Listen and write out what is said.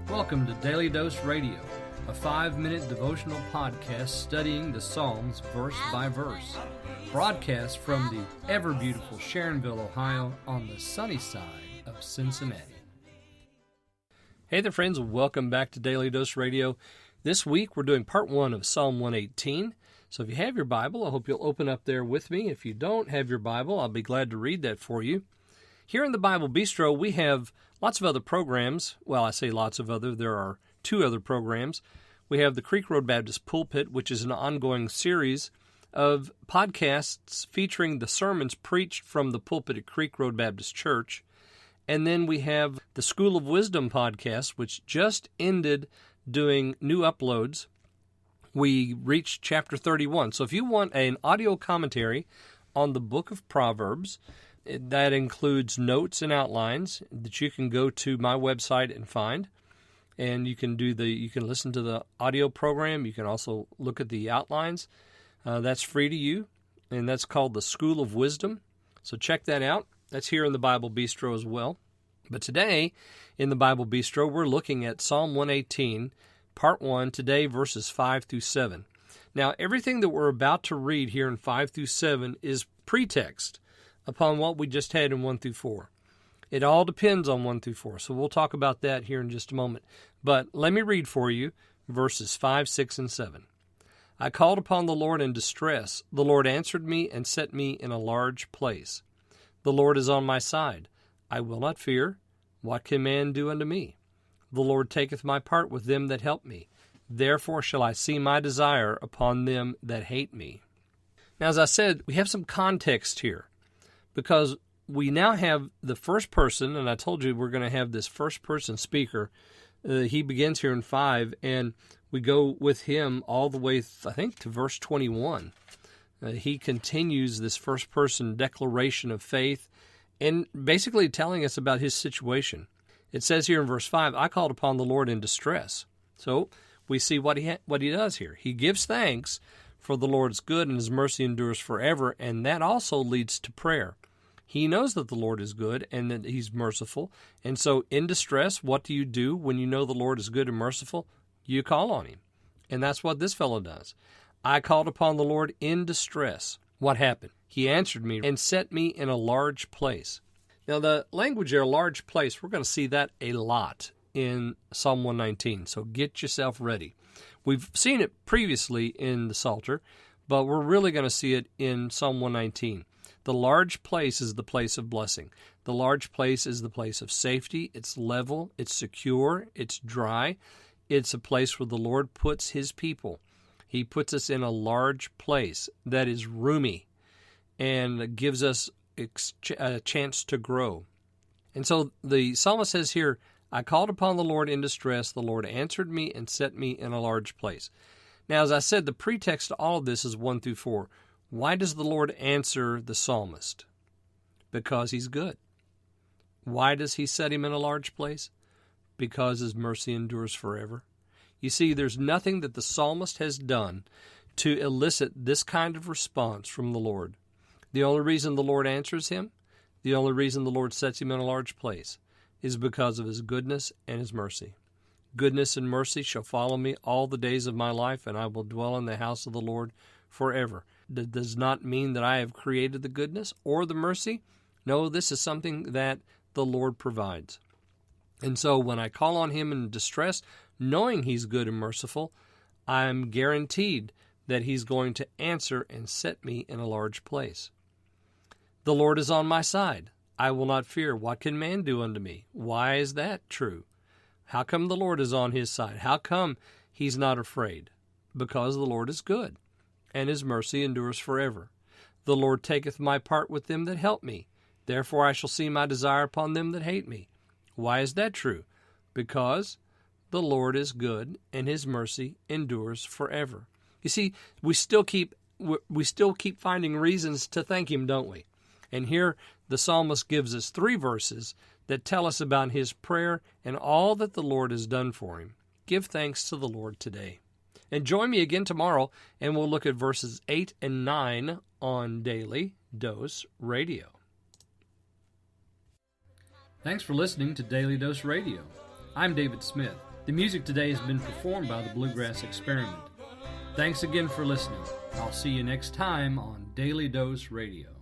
Welcome to Daily Dose Radio, a 5-minute devotional podcast studying the Psalms verse by verse. Broadcast from the ever-beautiful Sharonville, Ohio, on the sunny side of Cincinnati. Hey there, friends. Welcome back to Daily Dose Radio. This week, we're doing part 1 of Psalm 118. So if you have your Bible, I hope you'll open up there with me. If you don't have your Bible, I'll be glad to read that for you. Here in the Bible Bistro, we have lots of other programs. Well, I say lots of other. There are 2 other programs. We have the Creek Road Baptist Pulpit, which is an ongoing series of podcasts featuring the sermons preached from the pulpit at Creek Road Baptist Church. And then we have the School of Wisdom podcast, which just ended doing new uploads. We reached chapter 31. So if you want an audio commentary on the book of Proverbs, that includes notes and outlines that you can go to my website and find. And you can listen to the audio program. You can also look at the outlines. That's free to you, and that's called the School of Wisdom. So check that out. That's here in the Bible Bistro as well. But today, in the Bible Bistro, we're looking at Psalm 118, Part 1, today verses 5 through 7. Now, everything that we're about to read here in 5 through 7 is pretext upon what we just had in 1 through 4. It all depends on 1 through 4, so we'll talk about that here in just a moment. But let me read for you verses 5, 6, and 7. I called upon the Lord in distress. The Lord answered me and set me in a large place. The Lord is on my side. I will not fear. What can man do unto me? The Lord taketh my part with them that help me. Therefore shall I see my desire upon them that hate me. Now, as I said, we have some context here, because we now have the first person, and I told you we're going to have this first person speaker. He begins here in 5, and we go with him all the way, I think, to verse 21. He continues this first person declaration of faith and basically telling us about his situation. It says here in verse 5, I called upon the Lord in distress. So we see what he does here. He gives thanks, for the Lord is good and his mercy endures forever, and that also leads to prayer. He knows that the Lord is good and that he's merciful. And so in distress, what do you do when you know the Lord is good and merciful? You call on him. And that's what this fellow does. I called upon the Lord in distress. What happened? He answered me and set me in a large place. Now the language there, large place, we're going to see that a lot in Psalm 119. So get yourself ready. We've seen it previously in the Psalter, but we're really going to see it in Psalm 119. The large place is the place of blessing. The large place is the place of safety. It's level, it's secure, it's dry. It's a place where the Lord puts his people. He puts us in a large place that is roomy and gives us a chance to grow. And so the psalmist says here, I called upon the Lord in distress. The Lord answered me and set me in a large place. Now, as I said, the pretext to all of this is 1 through 4. Why does the Lord answer the psalmist? Because he's good. Why does he set him in a large place? Because his mercy endures forever. You see, there's nothing that the psalmist has done to elicit this kind of response from the Lord. The only reason the Lord answers him, the only reason the Lord sets him in a large place, is because of his goodness and his mercy. Goodness and mercy shall follow me all the days of my life, and I will dwell in the house of the Lord forever. That does not mean that I have created the goodness or the mercy. No, this is something that the Lord provides. And so when I call on him in distress, knowing he's good and merciful, I'm guaranteed that he's going to answer and set me in a large place. The Lord is on my side. I will not fear. What can man do unto me? Why is that true? How come the Lord is on his side? How come he's not afraid? Because the Lord is good, and his mercy endures forever. The Lord taketh my part with them that help me. Therefore I shall see my desire upon them that hate me. Why is that true? Because the Lord is good, and his mercy endures forever. You see, we still keep finding reasons to thank him, don't we? And here the psalmist gives us 3 verses that tell us about his prayer and all that the Lord has done for him. Give thanks to the Lord today. And join me again tomorrow, and we'll look at verses 8 and 9 on Daily Dose Radio. Thanks for listening to Daily Dose Radio. I'm David Smith. The music today has been performed by the Bluegrass Experiment. Thanks again for listening. I'll see you next time on Daily Dose Radio.